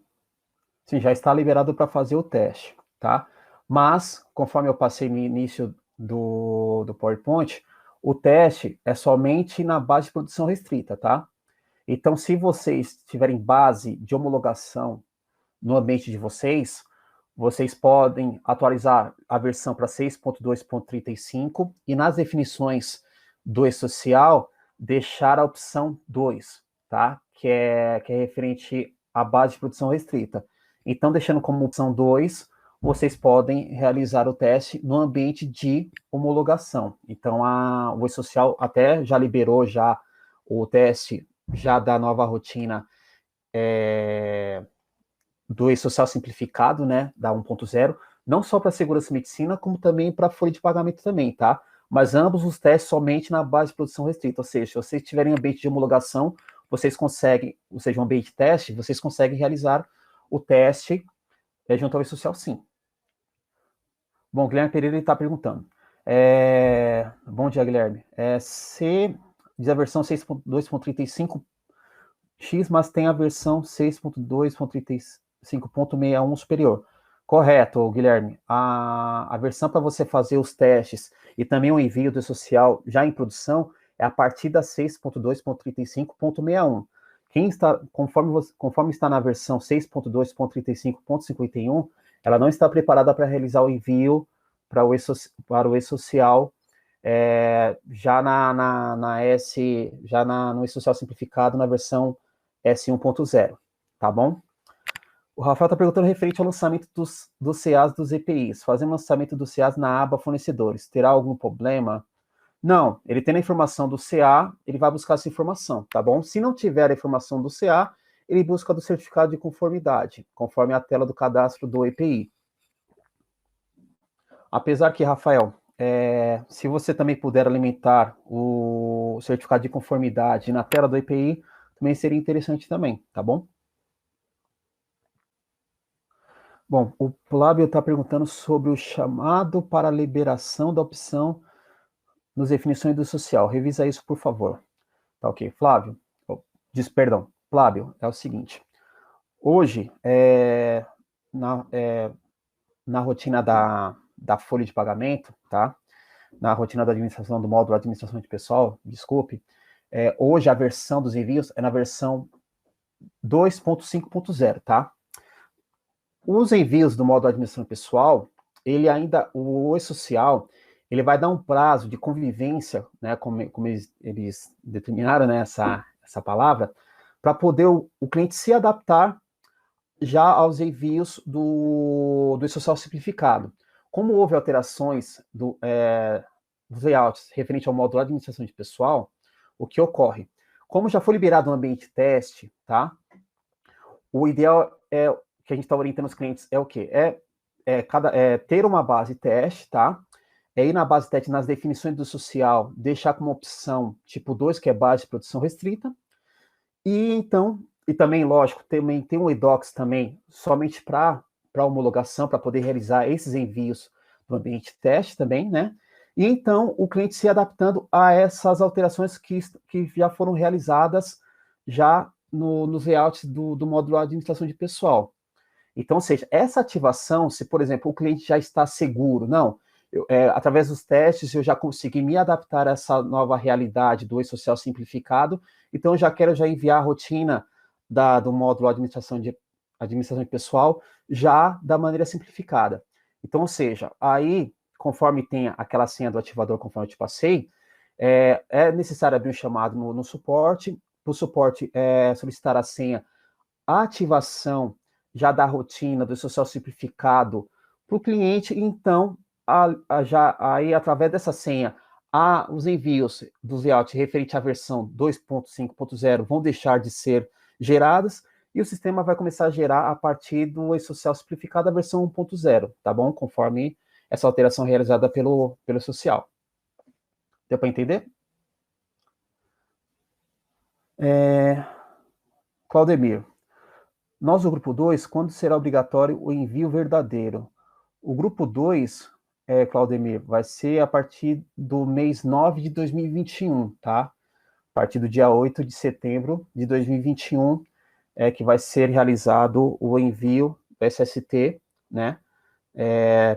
sim, já está liberado para fazer o teste, tá? Mas, conforme eu passei no início do PowerPoint, o teste é somente na base de produção restrita, tá? Então, se vocês tiverem base de homologação no ambiente de vocês, vocês podem atualizar a versão para 6.2.35 e nas definições do e-social deixar a opção 2, tá? Que é referente à base de produção restrita. Então, deixando como opção 2, vocês podem realizar o teste no ambiente de homologação. Então, o e-social até já liberou já o teste já da nova rotina do e-social simplificado, né, da 1.0, não só para segurança e medicina, como também para folha de pagamento também, tá? Mas ambos os testes somente na base de produção restrita, ou seja, se vocês tiverem ambiente de homologação, vocês conseguem, ou seja, um ambiente de teste, vocês conseguem realizar o teste junto ao e-social, sim. Bom, Guilherme Pereira está perguntando. Bom dia, Guilherme. Se diz a versão 6.2.35 X, mas tem a versão 6.2.35.61 superior. Correto, Guilherme. A versão para você fazer os testes e também o envio do social já em produção é a partir da 6.2.35.61. Quem está, conforme está na versão 6.2.35.51, ela não está preparada para realizar o envio para o e-social já no e-social simplificado na versão S1.0, tá bom? O Rafael está perguntando referente ao lançamento dos CAs dos EPIs. Fazendo lançamento dos CAs na aba fornecedores, terá algum problema? Não, ele tem a informação do CA, ele vai buscar essa informação, tá bom? Se não tiver a informação do CA, ele busca do certificado de conformidade, conforme a tela do cadastro do EPI. Apesar que, Rafael, se você também puder alimentar o certificado de conformidade na tela do EPI, também seria interessante também, tá bom? Bom, o Flávio está perguntando sobre o chamado para a liberação da opção nos definições do social. Revisa isso, por favor. Tá ok. Flávio, perdão, Flávio, é o seguinte. Hoje, na rotina da folha de pagamento, tá? Na rotina da administração do módulo administração de pessoal, desculpe, hoje a versão dos envios é na versão 2.5.0, tá? Os envios do módulo administração pessoal, o e-social, ele vai dar um prazo de convivência, né, como eles determinaram, né, essa palavra, para poder o cliente se adaptar já aos envios do e-social simplificado. Como houve alterações dos layouts referente ao módulo administração de pessoal, o que ocorre? Como já foi liberado um ambiente teste, tá? O ideal é que a gente está orientando os clientes é o quê? Ter uma base teste, tá? Ir na base teste nas definições do social, deixar como opção tipo 2, que é base de produção restrita, e também, lógico, também tem um eDocs também, somente para homologação, para poder realizar esses envios do ambiente teste também, né? E então o cliente se adaptando a essas alterações que já foram realizadas já nos layouts do módulo administração de pessoal. Então, ou seja, essa ativação, se, por exemplo, o cliente já está seguro, não, através dos testes eu já consegui me adaptar a essa nova realidade do e-social simplificado, então eu já quero enviar a rotina do módulo administração de pessoal já da maneira simplificada. Então, ou seja, aí, conforme tem aquela senha do ativador, conforme eu te passei, é necessário abrir um chamado no suporte, para o suporte solicitar a senha, a ativação já da rotina do social simplificado para o cliente, e então aí, através dessa senha, os envios dos layout referente à versão 2.5.0 vão deixar de ser gerados e o sistema vai começar a gerar a partir do E-Social simplificado a versão 1.0, tá bom? Conforme essa alteração realizada pelo E-Social. Deu para entender? Claudemir, nós do grupo 2, quando será obrigatório o envio verdadeiro? O grupo 2, Claudemir, vai ser a partir do mês 9 de 2021, tá? A partir do dia 8 de setembro de 2021 que vai ser realizado o envio do SST, né,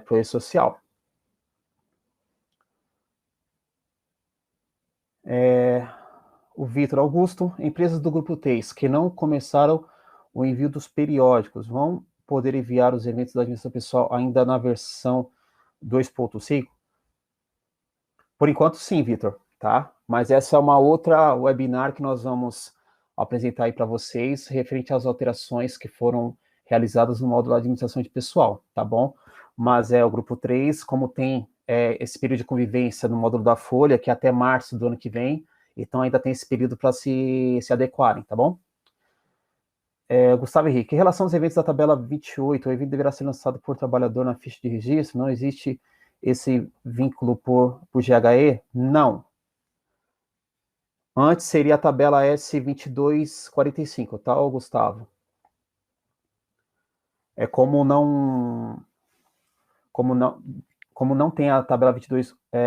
para o E-Social. O Vitor Augusto, empresas do grupo 3 que não começaram o envio dos periódicos vão poder enviar os eventos da administração pessoal ainda na versão 2.5? Por enquanto, sim, Vitor, tá? Mas essa é uma outra webinar que nós vamos apresentar aí para vocês, referente às alterações que foram realizadas no módulo de administração de pessoal, tá bom? Mas o grupo 3, como tem esse período de convivência no módulo da Folha, que é até março do ano que vem, então ainda tem esse período para se adequarem, tá bom? Gustavo Henrique, em relação aos eventos da tabela 28, o evento deverá ser lançado por trabalhador na ficha de registro? Não existe esse vínculo por GHE? Não. Antes seria a tabela S2245, tá, Gustavo? Como não tem a tabela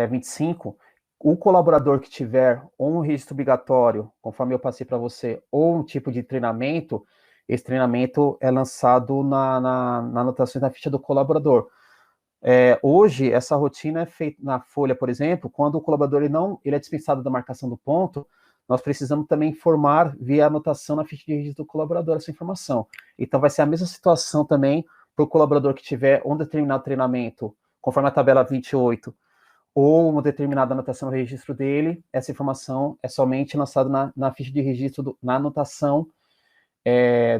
25, o colaborador que tiver um registro obrigatório, conforme eu passei para você, ou um tipo de treinamento, esse treinamento é lançado na anotação da ficha do colaborador. Hoje, essa rotina é feita na Folha, por exemplo, quando o colaborador ele é dispensado da marcação do ponto, nós precisamos também informar via anotação na ficha de registro do colaborador essa informação. Então, vai ser a mesma situação também para o colaborador que tiver um determinado treinamento, conforme a tabela 28, ou uma determinada anotação no registro dele, essa informação é somente lançada na ficha de registro, na anotação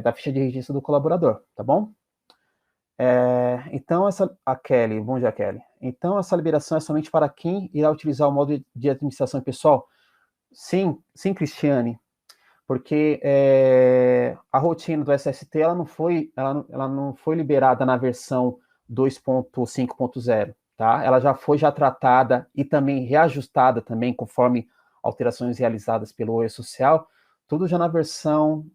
da ficha de registro do colaborador, tá bom? Então, bom dia, Kelly. Então, essa liberação é somente para quem irá utilizar o modo de administração pessoal? Sim, Cristiane, porque a rotina do SST ela não foi liberada na versão 2.5.0, tá? Ela já foi tratada e também reajustada também conforme alterações realizadas pelo E-Social, tudo já na versão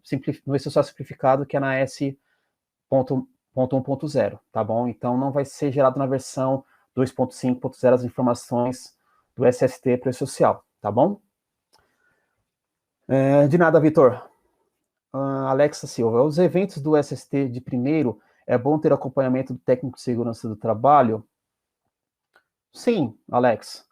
no E-Social simplificado, que é na S.1.0, tá bom? Então não vai ser gerado na versão 2.5.0 as informações do SST para o E-Social, tá bom? De nada, Vitor. Alexa Silva, os eventos do SST de primeiro, é bom ter acompanhamento do técnico de segurança do trabalho? Sim, Alex.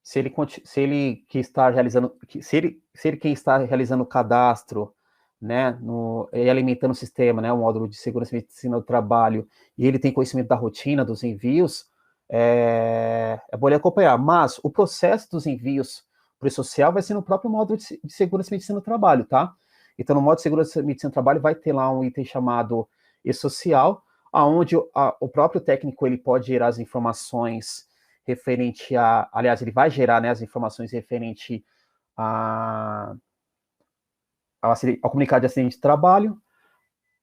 Se ele que está realizando, se ele quem está realizando o cadastro, né, e alimentando o sistema, né, o módulo de segurança e medicina do trabalho, e ele tem conhecimento da rotina dos envios, é bom ele acompanhar. Mas o processo dos envios para o social vai ser no próprio módulo de segurança e medicina do trabalho, tá? Então, no módulo de segurança e medicina do trabalho vai ter lá um item chamado e-social, aonde o próprio técnico ele pode gerar as informações referente aliás, ele vai gerar, né, as informações referente ao comunicado de acidente de trabalho,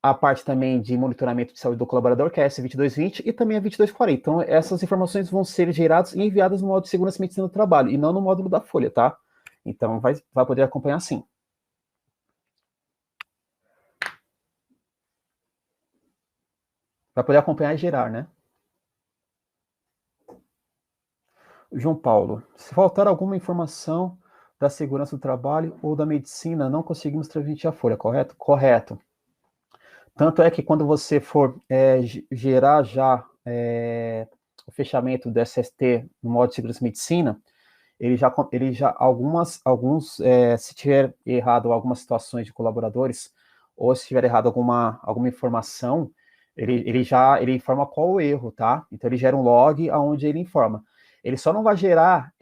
a parte também de monitoramento de saúde do colaborador, que é a S2220, e também a 2240. Então, essas informações vão ser geradas e enviadas no módulo de segurança e medicina do trabalho, e não no módulo da Folha, tá? Então, vai poder acompanhar sim. Vai poder acompanhar e gerar, né? João Paulo, se faltar alguma informação da segurança do trabalho ou da medicina, não conseguimos transmitir a Folha, correto? Correto. Tanto é que quando você for gerar já o fechamento do SST no modo de segurança e medicina, se tiver errado algumas situações de colaboradores, ou se tiver errado alguma informação, ele informa qual o erro, tá? Então ele gera um log onde ele informa. Ele só não vai gerar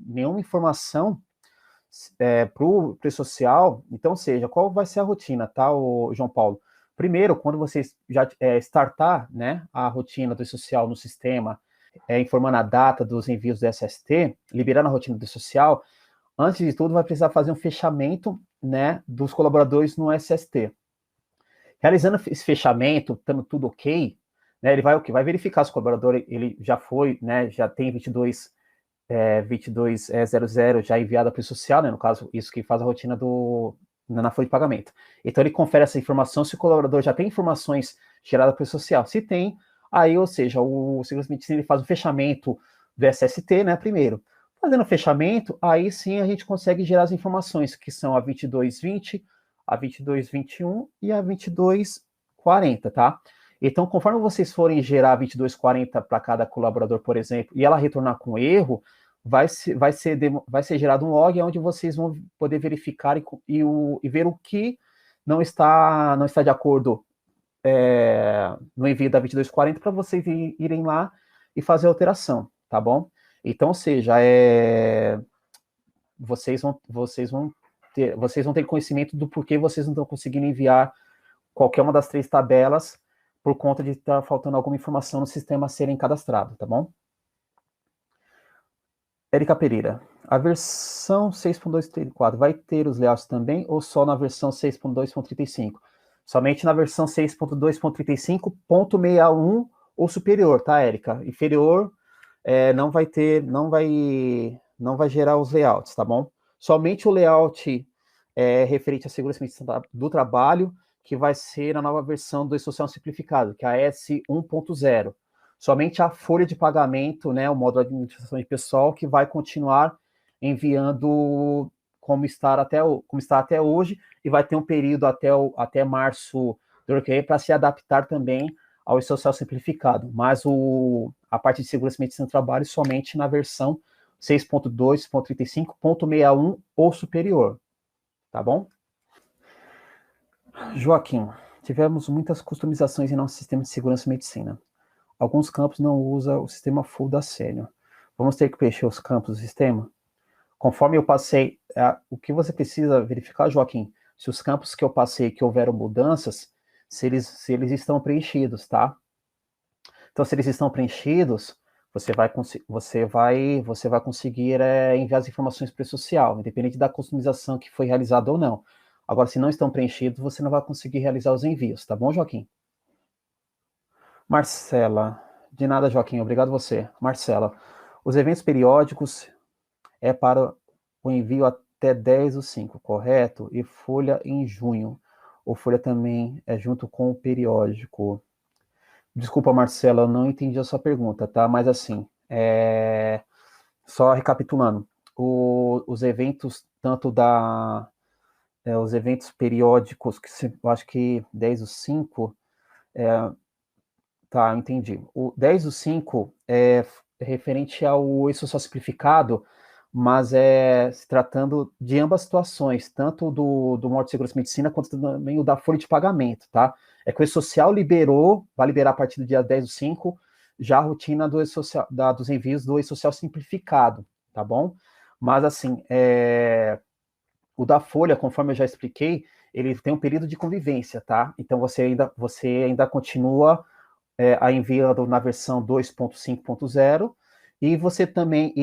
nenhuma informação para o social, então, seja, qual vai ser a rotina, tá, João Paulo? Primeiro, quando você já startar, né, a rotina do social no sistema, informando a data dos envios do SST, liberando a rotina do social, antes de tudo vai precisar fazer um fechamento, né, dos colaboradores no SST. Realizando esse fechamento, estando tudo ok, né, ele vai o quê? Vai verificar se o colaborador ele já foi, né, já tem 2200 já enviada para o social, né, no caso, isso que faz a rotina na folha de pagamento. Então, ele confere essa informação se o colaborador já tem informações geradas para o social. Se tem, aí, ou seja, o Segurança Medicina ele faz o fechamento do SST, né, primeiro. Fazendo o fechamento, aí sim a gente consegue gerar as informações, que são a 2220, a 2221 e a 2240, tá? Então, conforme vocês forem gerar 2240 para cada colaborador, por exemplo, e ela retornar com erro, vai ser gerado um log onde vocês vão poder verificar e ver o que não está de acordo no envio da 2240 para vocês irem lá e fazer a alteração, tá bom? Então, ou seja, vocês vão ter conhecimento do porquê vocês não estão conseguindo enviar qualquer uma das 3 tabelas por conta de estar faltando alguma informação no sistema a serem cadastrado, tá bom? Érica Pereira, a versão 6.2.34 vai ter os layouts também ou só na versão 6.2.35? Somente na versão 6.2.35.61 ou superior, tá, Érica? Inferior não vai gerar os layouts, tá bom? Somente o layout referente à segurança do trabalho, que vai ser na nova versão do E-Social Simplificado, que é a S 1.0. Somente a folha de pagamento, né, o módulo de administração de pessoal, que vai continuar enviando como está até hoje, e vai ter um período até março do ano que vem para se adaptar também ao E-Social Simplificado. Mas a parte de segurança e medicina do trabalho somente na versão 6.2.35.61 ou superior. Tá bom? Joaquim, tivemos muitas customizações em nosso sistema de segurança e medicina. Alguns campos não usam o sistema full da Senior. Vamos ter que preencher os campos do sistema? Conforme eu passei, o que você precisa verificar, Joaquim, se os campos que eu passei, que houveram mudanças, se eles estão preenchidos, tá? Então, se eles estão preenchidos, você vai conseguir enviar as informações para o social, independente da customização que foi realizada ou não. Agora, se não estão preenchidos, você não vai conseguir realizar os envios, tá bom, Joaquim? Marcela, de nada, Joaquim, obrigado você. Marcela, os eventos periódicos é para o envio até 10/5, correto? E folha em junho. Ou folha também é junto com o periódico. Desculpa, Marcela, eu não entendi a sua pergunta, tá? Mas assim, só recapitulando, os eventos, tanto os eventos periódicos, que eu acho que 10/5, tá, entendi. O 10/5 é referente ao E-Social Simplificado, mas se tratando de ambas situações, tanto do módulo de segurança e medicina, quanto também o da folha de pagamento, tá? É que o E-Social vai liberar a partir do dia 10/5, já a rotina dos envios do E-Social Simplificado, tá bom? Mas, assim, o da folha, conforme eu já expliquei, ele tem um período de convivência, tá? Então, você ainda continua enviando na versão 2.5.0, e você também,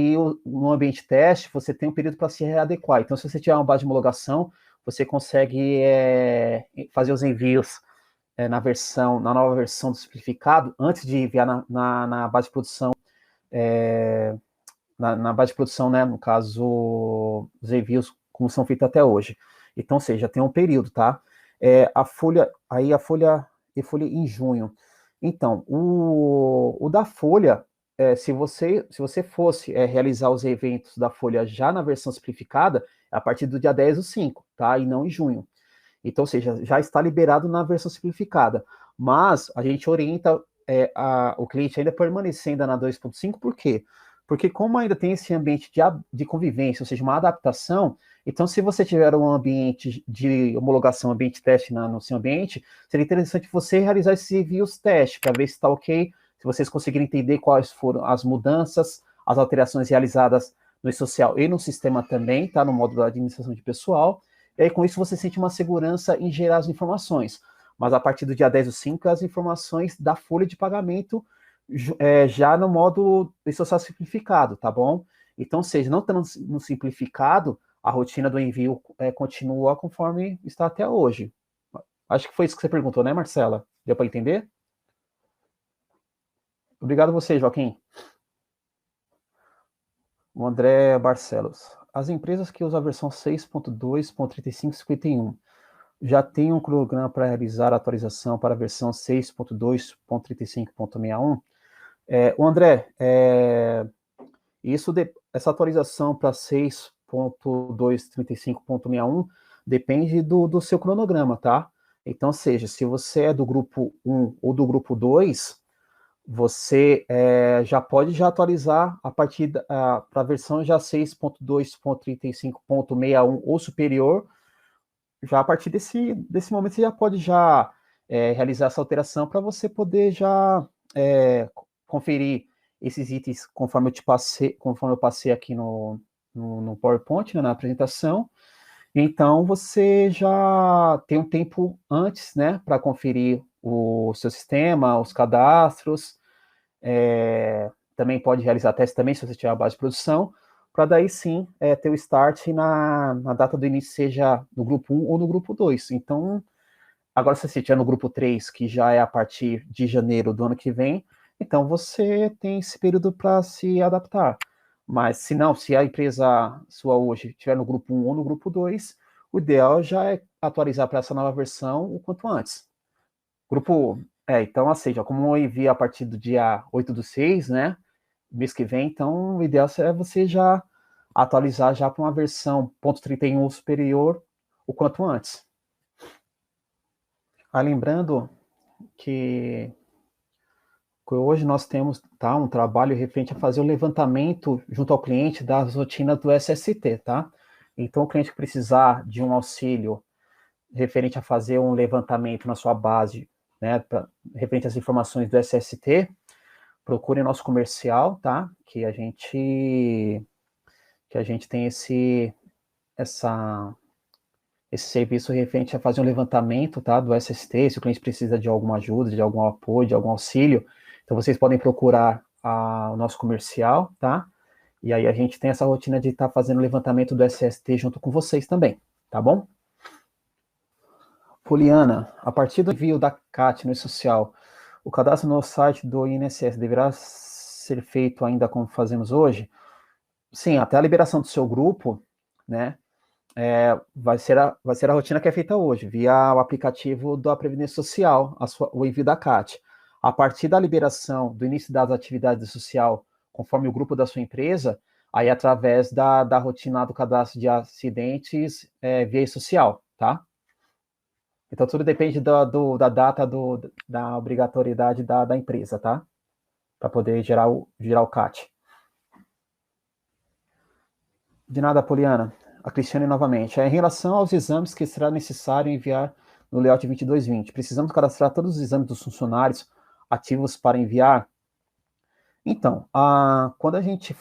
no ambiente teste, você tem um período para se readequar. Então, se você tiver uma base de homologação, você consegue fazer os envios na nova versão do simplificado, antes de enviar na base de produção, na base de produção, né, no caso, os envios como são feitos até hoje. Então, ou seja, tem um período, tá? A folha em junho. Então, o da folha, se você fosse realizar os eventos da folha já na versão simplificada, é a partir do dia 10/5, tá? E não em junho. Então, ou seja, já está liberado na versão simplificada. Mas a gente orienta o cliente ainda permanecendo na 2.5, por quê? Porque como ainda tem esse ambiente de convivência, ou seja, uma adaptação, então se você tiver um ambiente de homologação, ambiente teste no seu ambiente, seria interessante você realizar esses envios teste, para ver se está ok, se vocês conseguirem entender quais foram as mudanças, as alterações realizadas no e-social e no sistema também, tá? No módulo da administração de pessoal. E aí, com isso, você sente uma segurança em gerar as informações. Mas a partir do dia 10/5, as informações da folha de pagamento Já no modo social simplificado, tá bom? Então, seja, não estando no simplificado, a rotina do envio continua conforme está até hoje. Acho que foi isso que você perguntou, né, Marcela? Deu para entender? Obrigado a você, Joaquim. O André Barcelos. As empresas que usam a versão 6.2.3551 já têm um cronograma para realizar a atualização para a versão 6.2.35.61? O André, essa atualização para 6.235.61 depende do seu cronograma, tá? Então, seja, se você é do grupo 1 ou do grupo 2, você já pode já atualizar a partir para a versão já 6.2.35.61 ou superior, já a partir desse momento você já pode já realizar essa alteração para você poder já conferir esses itens conforme eu passei aqui no PowerPoint, né, na apresentação. Então você já tem um tempo antes, né, para conferir o seu sistema, os cadastros, também pode realizar teste também, se você tiver a base de produção, para daí sim ter o start na data do início, seja no grupo 1 ou no grupo 2. Então, agora se você estiver no grupo 3, que já é a partir de janeiro do ano que vem, então você tem esse período para se adaptar. Mas se não, se a empresa sua hoje estiver no grupo 1 ou no grupo 2, o ideal já é atualizar para essa nova versão o quanto antes. Grupo. Então, assim, já como eu envio a partir do dia 8/6, né? Mês que vem, então o ideal é você já atualizar já para uma versão ponto 31 superior o quanto antes. Lembrando que hoje nós temos um trabalho referente a fazer o levantamento junto ao cliente das rotinas do SST, tá? Então, o cliente que precisar de um auxílio referente a fazer um levantamento na sua base, né, referente às informações do SST, procure nosso comercial, tá? Que a gente tem esse serviço referente a fazer um levantamento, tá, do SST, se o cliente precisa de alguma ajuda, de algum apoio, de algum auxílio, então vocês podem procurar o nosso comercial, tá? E aí a gente tem essa rotina de estar fazendo o levantamento do SST junto com vocês também, tá bom? Poliana, a partir do envio da CAT no e-social, o cadastro no site do INSS deverá ser feito ainda como fazemos hoje? Sim, até a liberação do seu grupo, né? Vai ser a rotina que é feita hoje, via o aplicativo da Previdência Social, o envio da CAT. A partir da liberação, do início das atividades social, conforme o grupo da sua empresa, aí através da rotina do cadastro de acidentes via social, tá? Então tudo depende da data da obrigatoriedade da empresa, tá? Para poder gerar o CAT. De nada, Poliana. A Cristiane novamente. Em relação aos exames que será necessário enviar no layout 2220, precisamos cadastrar todos os exames dos funcionários ativos para enviar? Então, quando a gente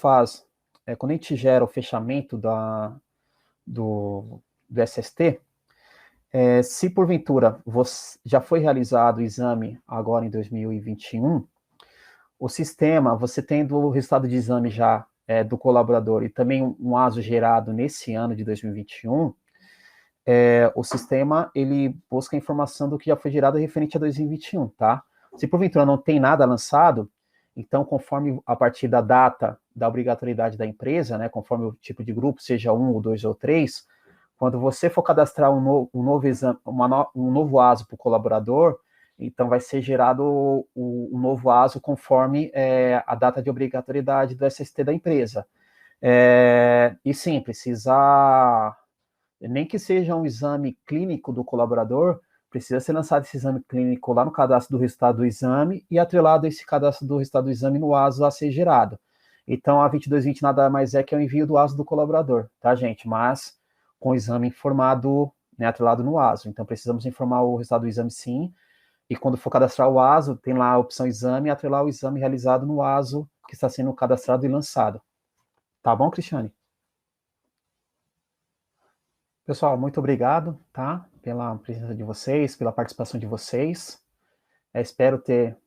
quando a gente gera o fechamento do SST, se porventura já foi realizado o exame agora em 2021, o sistema, você tendo o resultado de exame já do colaborador e também um ASO gerado nesse ano de 2021, o sistema ele busca a informação do que já foi gerado referente a 2021, tá? Se porventura não tem nada lançado, então conforme a partir da data da obrigatoriedade da empresa, né, conforme o tipo de grupo, seja um ou dois ou três, quando você for cadastrar um novo exame, um novo ASO para o colaborador, então vai ser gerado um novo ASO conforme a data de obrigatoriedade do SST da empresa. E sim, precisa, nem que seja um exame clínico do colaborador, precisa ser lançado esse exame clínico lá no cadastro do resultado do exame e atrelado esse cadastro do resultado do exame no ASO a ser gerado. Então, a 2220 nada mais é que o envio do ASO do colaborador, tá, gente? Mas com o exame informado, né, atrelado no ASO. Então, precisamos informar o resultado do exame sim, e quando for cadastrar o ASO, tem lá a opção exame e atrelar o exame realizado no ASO que está sendo cadastrado e lançado. Tá bom, Cristiane? Pessoal, muito obrigado, tá? Pela presença de vocês, pela participação de vocês. Espero ter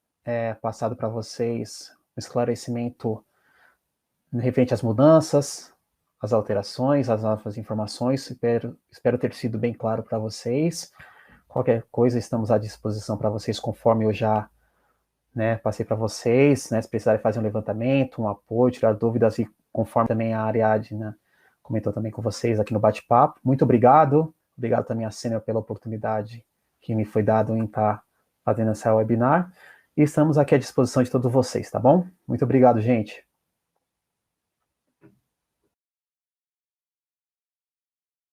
passado para vocês um esclarecimento referente às mudanças, às alterações, às novas informações. Espero ter sido bem claro para vocês. Qualquer coisa, estamos à disposição para vocês, conforme eu já, passei para vocês, se precisarem fazer um levantamento, um apoio, tirar dúvidas, e conforme também a Ariadne, comentou também com vocês aqui no bate-papo. Muito obrigado. Obrigado também a Sênior pela oportunidade que me foi dada em estar fazendo essa webinar. E estamos aqui à disposição de todos vocês, tá bom? Muito obrigado, gente.